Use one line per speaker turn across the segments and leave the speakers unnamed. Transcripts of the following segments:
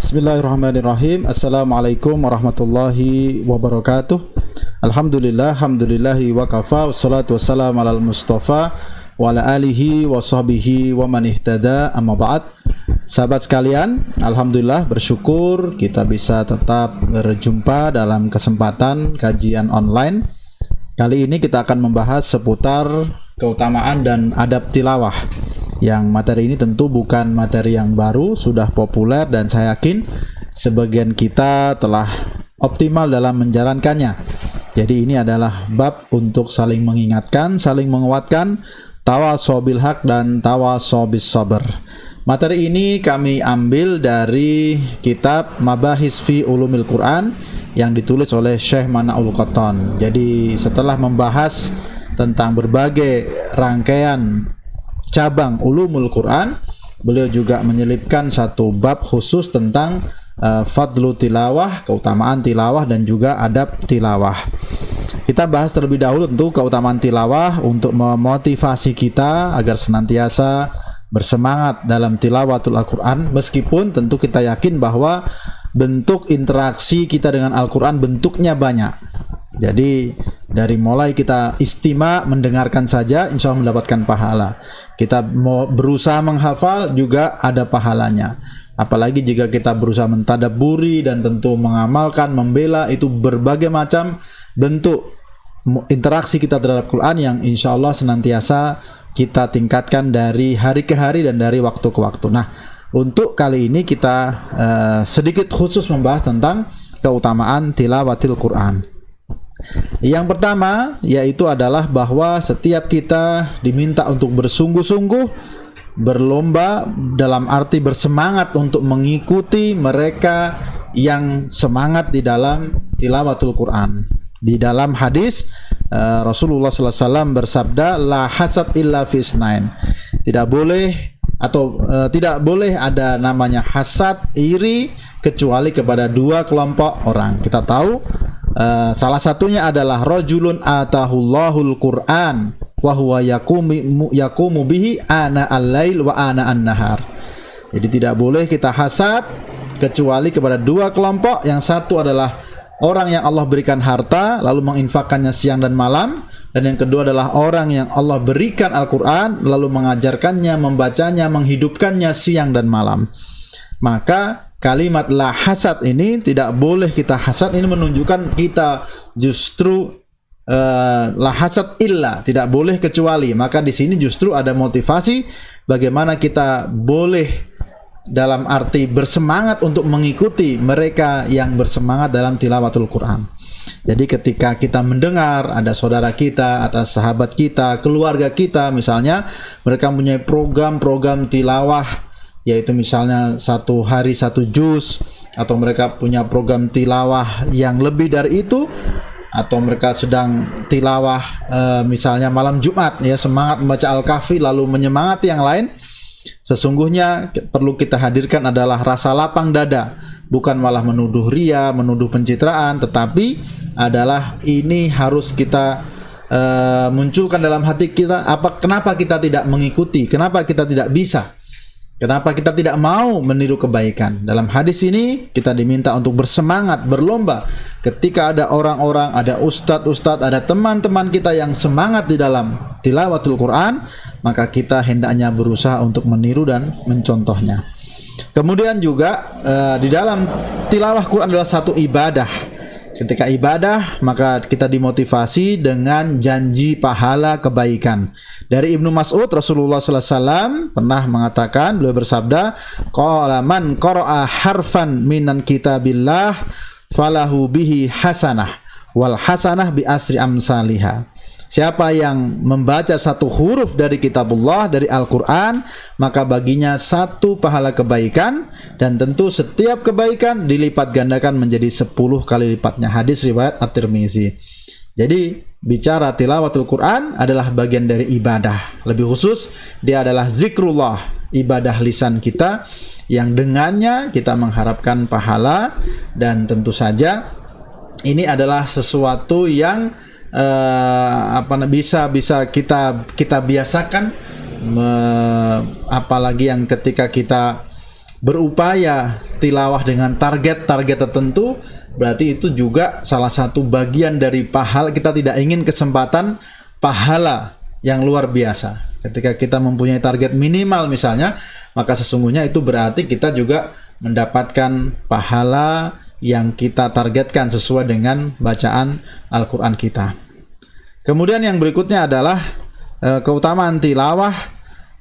Bismillahirrahmanirrahim. Assalamualaikum warahmatullahi wabarakatuh. Alhamdulillah, hamdulillahi wa kafa, wassalatu wassalamu alal mustafa wa ala alihi wa sahbihi wa man ihtada, amma ba'd. Sahabat sekalian, alhamdulillah bersyukur kita bisa tetap berjumpa dalam kesempatan kajian online. Kali ini kita akan membahas seputar keutamaan dan adab tilawah. Yang materi ini tentu bukan materi yang baru, sudah populer dan saya yakin sebagian kita telah optimal dalam menjalankannya. Jadi ini adalah bab untuk saling mengingatkan, saling menguatkan, tawasau bil haq dan tawasau bis sabr. Materi ini kami ambil dari kitab Mabahis fi Ulumil Quran yang ditulis oleh Syekh Manaul Qattan. Jadi setelah membahas tentang berbagai rangkaian cabang ulumul Quran, beliau juga menyelipkan satu bab khusus tentang fadlu tilawah, keutamaan tilawah dan juga adab tilawah. Kita bahas terlebih dahulu tentu keutamaan tilawah untuk memotivasi kita agar senantiasa bersemangat dalam tilawatul Al-Quran, meskipun tentu kita yakin bahwa bentuk interaksi kita dengan Al-Quran bentuknya banyak. Jadi dari mulai kita istima mendengarkan saja insya Allah mendapatkan pahala. Kita mau berusaha menghafal juga ada pahalanya. Apalagi jika kita berusaha mentadabburi dan tentu mengamalkan, membela, itu berbagai macam bentuk interaksi kita terhadap Quran yang insya Allah senantiasa kita tingkatkan dari hari ke hari dan dari waktu ke waktu. Nah, untuk kali ini kita sedikit khusus membahas tentang keutamaan tilawatil Quran. Yang pertama yaitu adalah bahwa setiap kita diminta untuk bersungguh-sungguh, berlomba dalam arti bersemangat untuk mengikuti mereka yang semangat di dalam tilawatul Quran. Di dalam hadis Rasulullah SAW bersabda, la hasad illa fi isnain. Tidak boleh ada namanya hasad, iri, kecuali kepada dua kelompok orang. Kita tahu salah satunya adalah rajulun atahullahul Qur'an wa huwa yaqumu bihi ana al-lail wa ana an-nahar. Jadi tidak boleh kita hasad kecuali kepada dua kelompok. Yang satu adalah orang yang Allah berikan harta lalu menginfakkannya siang dan malam, dan yang kedua adalah orang yang Allah berikan Al-Quran lalu mengajarkannya, membacanya, menghidupkannya siang dan malam. Maka kalimat la hasad ini tidak boleh kita hasad. Ini menunjukkan kita justru la hasad illa, tidak boleh kecuali. Maka di sini justru ada motivasi bagaimana kita boleh dalam arti bersemangat untuk mengikuti mereka yang bersemangat dalam tilawatul Quran. Jadi ketika kita mendengar ada saudara kita, atas sahabat kita, keluarga kita misalnya, mereka mempunyai program-program tilawah, yaitu misalnya satu hari satu juz, atau mereka punya program tilawah yang lebih dari itu, atau mereka sedang tilawah misalnya malam Jumat, ya, semangat membaca Al-Kahfi lalu menyemangati yang lain. Sesungguhnya perlu kita hadirkan adalah rasa lapang dada, bukan malah menuduh ria, menuduh pencitraan, tetapi adalah ini harus kita munculkan dalam hati kita. Kenapa kita tidak mengikuti? Kenapa kita tidak bisa? Kenapa kita tidak mau meniru kebaikan? Dalam hadis ini kita diminta untuk bersemangat, berlomba. Ketika ada orang-orang, ada ustadz-ustadz, ada teman-teman kita yang semangat di dalam tilawatul Quran, maka kita hendaknya berusaha untuk meniru dan mencontohnya. Kemudian juga di dalam tilawah Quran adalah satu ibadah. Ketika ibadah, maka kita dimotivasi dengan janji pahala kebaikan. Dari Ibnu Mas'ud, Rasulullah SAW pernah mengatakan, beliau bersabda, qala man qara'a harfan minan kitabillah falahu bihi hasanah wal hasanah bi asri amsalihah. Siapa yang membaca satu huruf dari kitabullah, dari Al-Quran, maka baginya satu pahala kebaikan, dan tentu setiap kebaikan dilipat gandakan menjadi 10 kali lipatnya. Hadis riwayat At-Tirmizi. Jadi bicara tilawatul Quran adalah bagian dari ibadah. Lebih khusus, dia adalah zikrullah, ibadah lisan kita yang dengannya kita mengharapkan pahala, dan tentu saja ini adalah sesuatu yang bisa kita biasakan, apalagi yang ketika kita berupaya tilawah dengan target-target tertentu, berarti itu juga salah satu bagian dari pahala. Kita tidak ingin kesempatan pahala yang luar biasa. Ketika kita mempunyai target minimal misalnya, maka sesungguhnya itu berarti kita juga mendapatkan pahala yang kita targetkan sesuai dengan bacaan Al-Quran kita. Kemudian yang berikutnya adalah keutamaan tilawah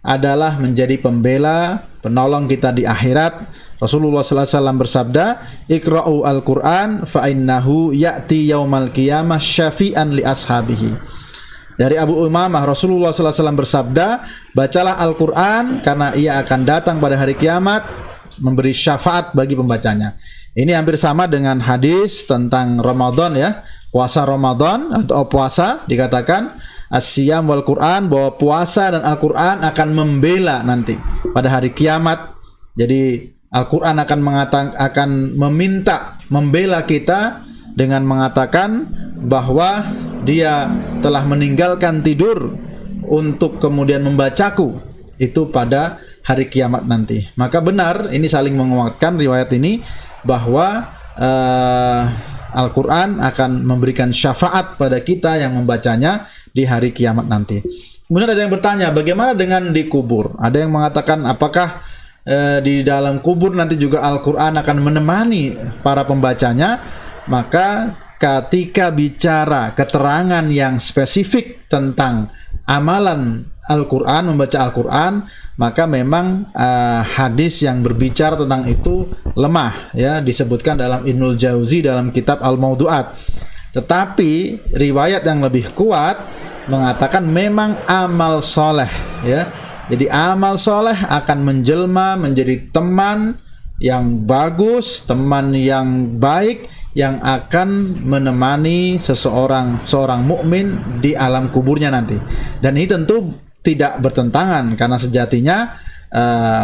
adalah menjadi pembela, penolong kita di akhirat. Rasulullah SAW bersabda, "Iqra'u al-Qur'an fa innahu ya'ti yaumal qiyamah syafi'an li ashabihi." Dari Abu Umamah, Rasulullah SAW bersabda, bacalah Al-Quran karena ia akan datang pada hari kiamat memberi syafaat bagi pembacanya. Ini hampir sama dengan hadis tentang Ramadan ya, puasa Ramadan atau puasa, dikatakan as-siyam wal Quran, bahwa puasa dan Al-Quran akan membela nanti pada hari kiamat. Jadi Al-Quran akan meminta, membela kita dengan mengatakan bahwa dia telah meninggalkan tidur untuk kemudian membacaku itu pada hari kiamat nanti. Maka benar, ini saling menguatkan riwayat ini, bahwa Al-Quran akan memberikan syafaat pada kita yang membacanya di hari kiamat nanti. Kemudian ada yang bertanya, bagaimana dengan di kubur? Ada yang mengatakan, apakah di dalam kubur nanti juga Al-Quran akan menemani para pembacanya? Maka ketika bicara keterangan yang spesifik tentang amalan Al-Quran, membaca Al-Quran, maka memang hadis yang berbicara tentang itu lemah ya, disebutkan dalam Ibnul Jauzi dalam kitab Al-Mawdu'at. Tetapi riwayat yang lebih kuat mengatakan memang amal soleh ya. Jadi amal soleh akan menjelma menjadi teman yang bagus, teman yang baik, yang akan menemani seorang mukmin di alam kuburnya nanti. Dan ini tentu tidak bertentangan, karena sejatinya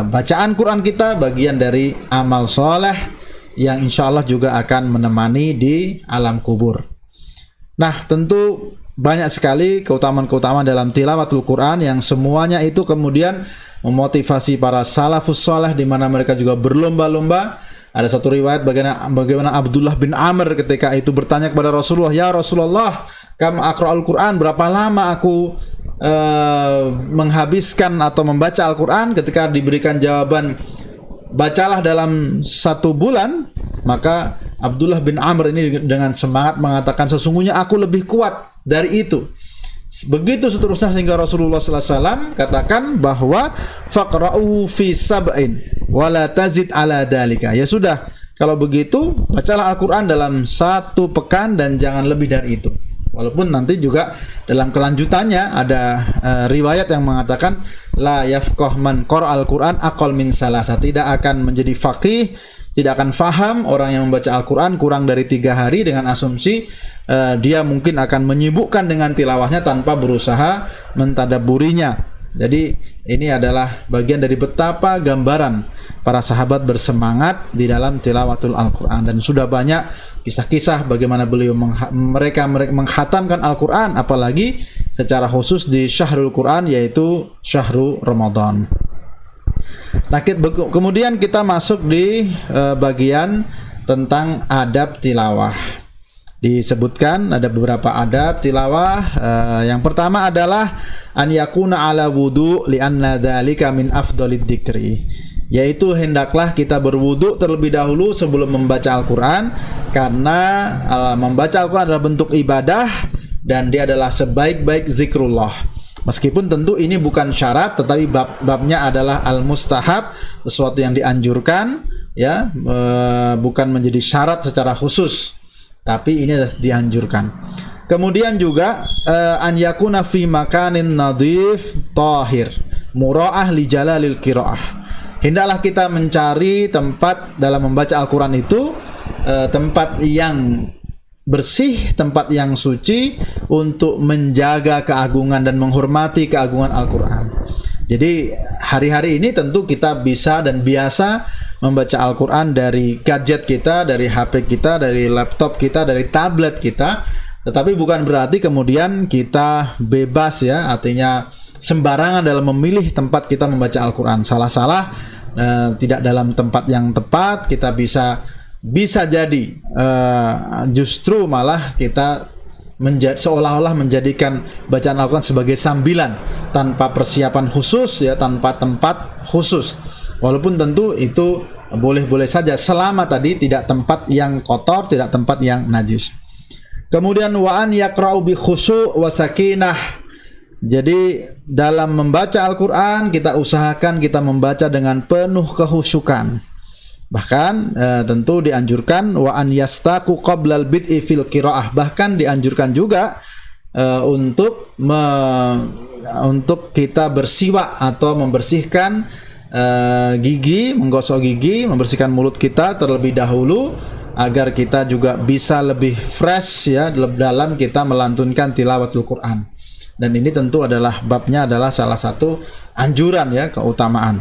bacaan Quran kita bagian dari amal soleh yang insya Allah juga akan menemani di alam kubur. Nah, tentu banyak sekali keutamaan-keutamaan dalam tilawatul Quran yang semuanya itu kemudian memotivasi para salafus soleh, di mana mereka juga berlomba-lomba. Ada satu riwayat bagaimana Abdullah bin Amr ketika itu bertanya kepada Rasulullah, "Ya Rasulullah, kam aqra'ul Quran, berapa lama aku menghabiskan atau membaca Al-Quran?" Ketika diberikan jawaban, bacalah dalam 1 bulan, maka Abdullah bin Amr ini dengan semangat mengatakan, sesungguhnya aku lebih kuat dari itu. Begitu seterusnya sehingga Rasulullah SAW katakan bahwa faqra'u fi sab'in wa la tazid ala dalika. Ya sudah, kalau begitu bacalah Al-Quran dalam 1 pekan dan jangan lebih dari itu. Walaupun nanti juga dalam kelanjutannya ada riwayat yang mengatakan la yafqah man qara'al Quran aqal min salasa. Tidak akan menjadi faqih, tidak akan faham orang yang membaca Al-Quran kurang dari 3 hari dengan asumsi dia mungkin akan menyibukkan dengan tilawahnya tanpa berusaha mentadabburinya. Jadi ini adalah bagian dari betapa gambaran para sahabat bersemangat di dalam tilawatul Al-Quran. Dan sudah banyak kisah-kisah bagaimana beliau mereka menghatamkan Al-Quran, apalagi secara khusus di Syahrul Quran, yaitu Syahrul Ramadan. Nah, kemudian kita masuk di bagian tentang adab tilawah. Disebutkan ada beberapa adab tilawah. Yang pertama adalah an yakuna ala wudu li anna dzalika min afdhalid dzikri, yaitu hendaklah kita berwudu terlebih dahulu sebelum membaca Al-Quran, karena membaca Al-Quran adalah bentuk ibadah dan dia adalah sebaik-baik zikrullah. Meskipun tentu ini bukan syarat, tetapi babnya adalah al-mustahab, sesuatu yang dianjurkan ya, bukan menjadi syarat secara khusus, tapi ini adalah dianjurkan. Kemudian juga an yakuna fi makanin nadhif tahir mura'ah li jalalil qiraah. Hendaklah kita mencari tempat dalam membaca Al-Quran itu tempat yang bersih, tempat yang suci, untuk menjaga keagungan dan menghormati keagungan Al-Quran. Jadi hari-hari ini tentu kita bisa dan biasa membaca Al-Quran dari gadget kita, dari HP kita, dari laptop kita, dari tablet kita. Tetapi bukan berarti kemudian kita bebas ya, artinya sembarangan dalam memilih tempat kita membaca Al-Quran. Salah-salah tidak dalam tempat yang tepat, kita bisa jadi justru malah kita seolah-olah menjadikan bacaan Al-Quran sebagai sambilan tanpa persiapan khusus, ya, tanpa tempat khusus. Walaupun tentu itu boleh-boleh saja selama tadi tidak tempat yang kotor, tidak tempat yang najis. Kemudian wa an yaqra'u bi khusyu' wa sakinah. Jadi dalam membaca Al-Quran kita usahakan kita membaca dengan penuh kehusyukan. Bahkan tentu dianjurkan wa an yastaqu qablal bid'i fil qiraah. Bahkan dianjurkan juga untuk kita bersiwak atau membersihkan gigi, menggosok gigi, membersihkan mulut kita terlebih dahulu agar kita juga bisa lebih fresh, ya, dalam kita melantunkan tilawatul Quran. Dan ini tentu babnya adalah salah satu anjuran, ya, keutamaan.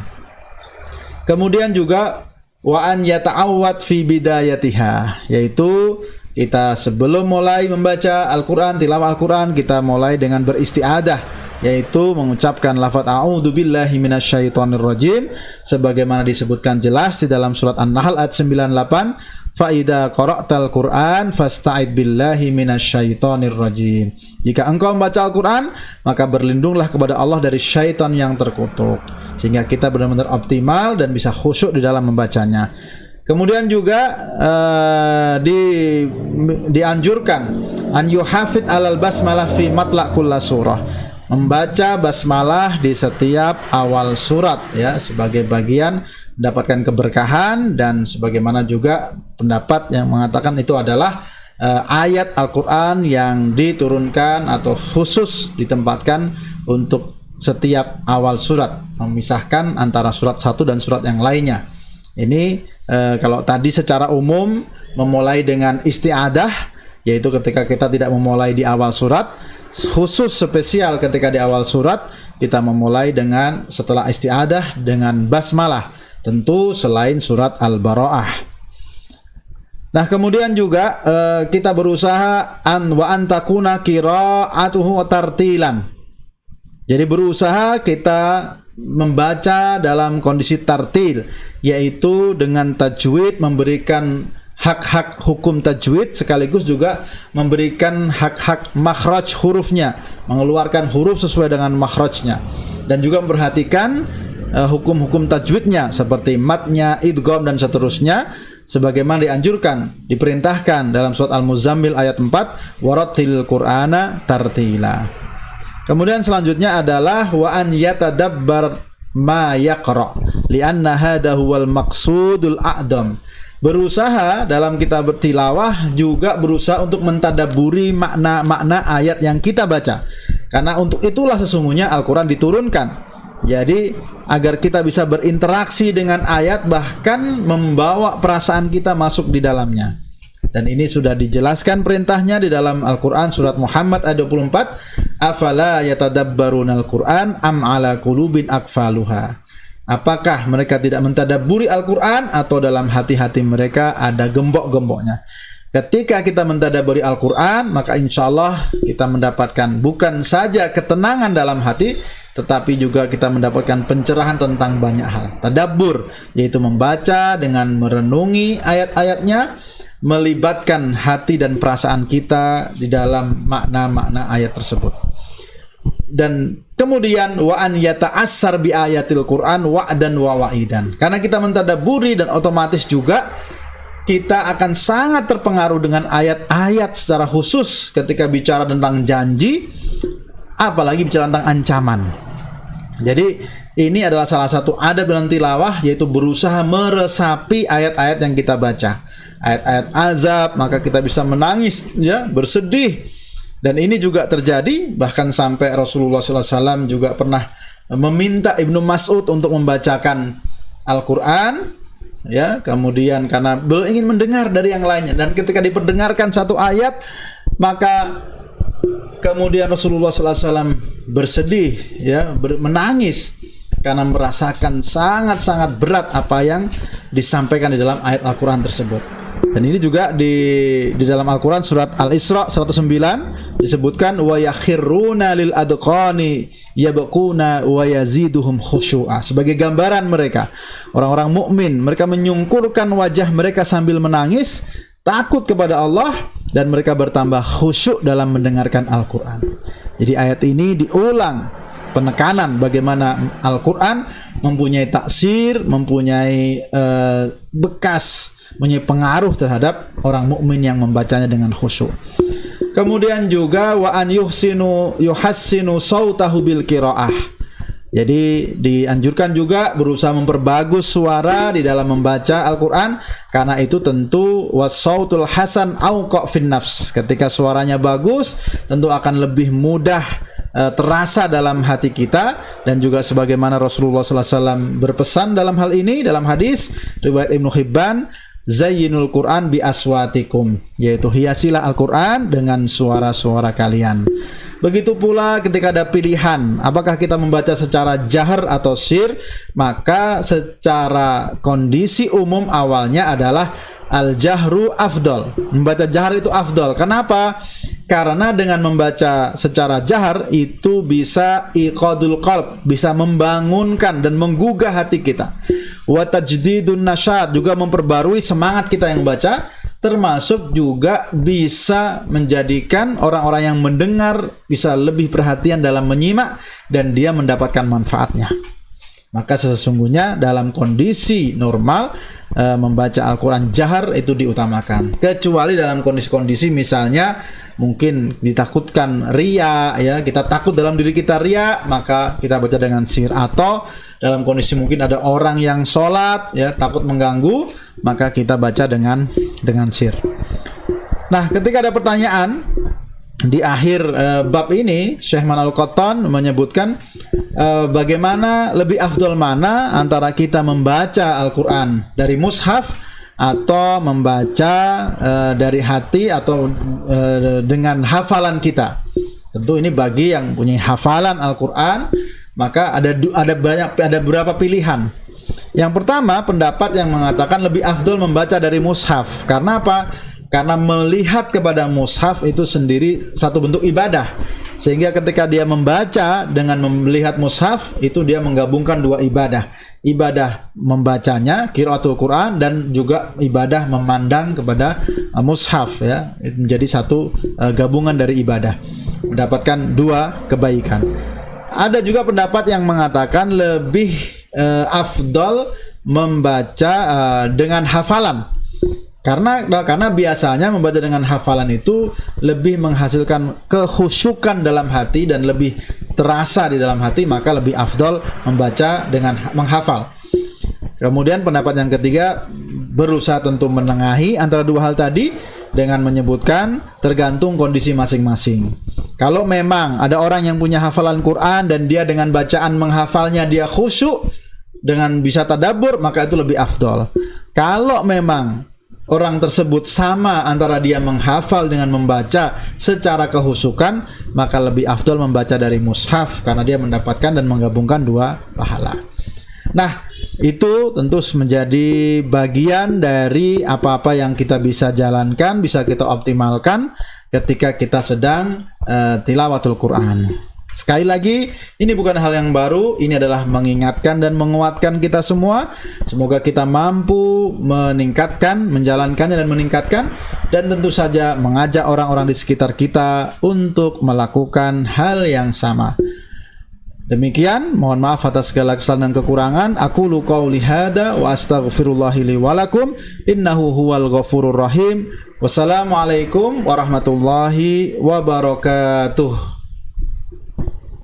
Kemudian juga wa an yata'awwad fi bidayatiha, yaitu kita sebelum mulai membaca Al-Quran, tilawah Al-Quran, kita mulai dengan beristiadah, yaitu mengucapkan lafaz a'udzubillahi minasyaitonirrajim sebagaimana disebutkan jelas di dalam surat An-Nahl ayat 98, fa idza qara'tal Qur'an fasta'id billahi minasyaitonirrajim. Jika engkau membaca Al-Quran, maka berlindunglah kepada Allah dari syaitan yang terkutuk, sehingga kita benar-benar optimal dan bisa khusyuk di dalam membacanya. Kemudian juga dianjurkan an yuhafid alal basmalah fi matla' kulla surah, membaca basmalah di setiap awal surat, ya, sebagai bagian mendapatkan keberkahan, dan sebagaimana juga pendapat yang mengatakan itu adalah ayat Al-Quran yang diturunkan atau khusus ditempatkan untuk setiap awal surat, memisahkan antara surat satu dan surat yang lainnya. Ini kalau tadi secara umum memulai dengan isti'adah, yaitu ketika kita tidak memulai di awal surat. Khusus spesial ketika di awal surat kita memulai dengan setelah isti'adah dengan basmalah, tentu selain surat Al-Bara'ah. Nah, kemudian juga kita berusaha wa antakuna qira'atuhu tartilan. Jadi berusaha kita membaca dalam kondisi tartil, yaitu dengan tajwid, memberikan hak-hak hukum tajwid, sekaligus juga memberikan hak-hak makhraj hurufnya, mengeluarkan huruf sesuai dengan makhrajnya, dan juga memperhatikan hukum-hukum tajwidnya seperti matnya, idgham, dan seterusnya, sebagaimana dianjurkan, diperintahkan dalam surat Al-Muzammil ayat 4, warattilil Qur'ana tartila. Kemudian selanjutnya adalah wa an yatadabbar ma yaqra lianna hadha huwal maqsudul a'dam. Berusaha dalam kita bertilawah juga berusaha untuk mentadabburi makna-makna ayat yang kita baca, karena untuk itulah sesungguhnya Al-Quran diturunkan. Jadi agar kita bisa berinteraksi dengan ayat, bahkan membawa perasaan kita masuk di dalamnya. Dan ini sudah dijelaskan perintahnya di dalam Al-Quran surat Muhammad ayat 24, afala yatadabbarunal Quran am ala qulubin aqfaluha. Apakah mereka tidak mentadabburi Al-Quran atau dalam hati-hati mereka ada gembok-gemboknya? Ketika kita mentadabburi Al-Quran, maka insya Allah kita mendapatkan bukan saja ketenangan dalam hati, tetapi juga kita mendapatkan pencerahan tentang banyak hal. Tadabbur, yaitu membaca dengan merenungi ayat-ayatnya, melibatkan hati dan perasaan kita di dalam makna-makna ayat tersebut. Dan kemudian wa an yata'assar bi ayatil Quran wa'dan wa wa'idan. Karena kita mentadabburi, dan otomatis juga kita akan sangat terpengaruh dengan ayat-ayat secara khusus ketika bicara tentang janji, apalagi bicara tentang ancaman. Jadi ini adalah salah satu adab dalam tilawah, yaitu berusaha meresapi ayat-ayat yang kita baca. Ayat-ayat azab, maka kita bisa menangis, ya, bersedih. Dan ini juga terjadi, bahkan sampai Rasulullah SAW juga pernah meminta Ibnu Mas'ud untuk membacakan Al-Quran, ya, kemudian karena beliau ingin mendengar dari yang lainnya, dan ketika diperdengarkan satu ayat, maka kemudian Rasulullah SAW bersedih, ya, menangis karena merasakan sangat-sangat berat apa yang disampaikan di dalam ayat Al-Quran tersebut. Dan ini juga di dalam Al-Quran surat Al-Isra 109 disebutkan wa yakhiruna lil adqani yabquna wa yaziduhum khusyu'a. Sebagai gambaran mereka, orang-orang mukmin, mereka menyungkurkan wajah mereka sambil menangis, takut kepada Allah, dan mereka bertambah khusyuk dalam mendengarkan Al-Quran. Jadi ayat ini diulang penekanan bagaimana Al-Quran mempunyai taksir, mempunyai bekas, mempunyai pengaruh terhadap orang mukmin yang membacanya dengan khusyuk. Kemudian juga wa an yuhassinu sautahu bil qiraah. Jadi dianjurkan juga berusaha memperbagus suara di dalam membaca Al-Quran, karena itu tentu wasautul hasan auqa fin nafs. Ketika suaranya bagus, tentu akan lebih mudah terasa dalam hati kita, dan juga sebagaimana Rasulullah SAW berpesan dalam hal ini dalam hadis riwayat Ibnu Hibban, zayyinul Quran bi aswatikum, yaitu hiasilah Al-Quran dengan suara-suara kalian. Begitu pula ketika ada pilihan apakah kita membaca secara jahar atau sir, maka secara kondisi umum awalnya adalah al-jahru afdal. Membaca jahar itu afdal. Kenapa? Karena dengan membaca secara jahar itu bisa iqadul qalb, bisa membangunkan dan menggugah hati kita. Wa tajdidun nasyad, juga memperbarui semangat kita yang membaca, termasuk juga bisa menjadikan orang-orang yang mendengar bisa lebih perhatian dalam menyimak dan dia mendapatkan manfaatnya. Maka sesungguhnya dalam kondisi normal membaca Al-Quran jahar itu diutamakan, kecuali dalam kondisi-kondisi misalnya mungkin ditakutkan riya, ya, kita takut dalam diri kita riya, maka kita baca dengan sir. Atau dalam kondisi mungkin ada orang yang sholat, ya, takut mengganggu, maka kita baca dengan sir. Nah, ketika ada pertanyaan di akhir bab ini, Syekh Manal Qattan menyebutkan bagaimana lebih afdal mana antara kita membaca Al-Quran dari mushaf atau membaca dari hati atau dengan hafalan kita. Tentu ini bagi yang punya hafalan Al-Quran, maka ada beberapa pilihan. Yang pertama, pendapat yang mengatakan lebih afdal membaca dari mushaf. Karena apa? Karena melihat kepada mushaf itu sendiri satu bentuk ibadah, sehingga ketika dia membaca dengan melihat mushaf itu dia menggabungkan dua ibadah. Ibadah membacanya, qiraatul Quran, dan juga ibadah memandang kepada mushaf, ya. Itu menjadi satu gabungan dari ibadah, mendapatkan dua kebaikan. Ada juga pendapat yang mengatakan lebih afdal membaca dengan hafalan. Karena biasanya membaca dengan hafalan itu lebih menghasilkan kekhusyukan dalam hati dan lebih terasa di dalam hati, maka lebih afdal membaca dengan menghafal. Kemudian pendapat yang ketiga berusaha tentu menengahi antara dua hal tadi dengan menyebutkan tergantung kondisi masing-masing. Kalau memang ada orang yang punya hafalan Quran dan dia dengan bacaan menghafalnya dia khusyuk dengan bisa tadabbur, maka itu lebih afdal. Kalau memang orang tersebut sama antara dia menghafal dengan membaca secara kehusukan, maka lebih afdal membaca dari mushaf karena dia mendapatkan dan menggabungkan dua pahala. Nah, itu tentu menjadi bagian dari apa-apa yang kita bisa jalankan, bisa kita optimalkan ketika kita sedang tilawatul Quran. Sekali lagi, ini bukan hal yang baru, ini adalah mengingatkan dan menguatkan kita semua. Semoga kita mampu meningkatkan, menjalankannya dan meningkatkan, dan tentu saja mengajak orang-orang di sekitar kita untuk melakukan hal yang sama. Demikian, mohon maaf atas segala kesalahan dan kekurangan. Aqulu qauli hada wa astaghfirullahi li wa lakum innahu huwal ghafurur rahim. Wassalamualaikum warahmatullahi wabarakatuh.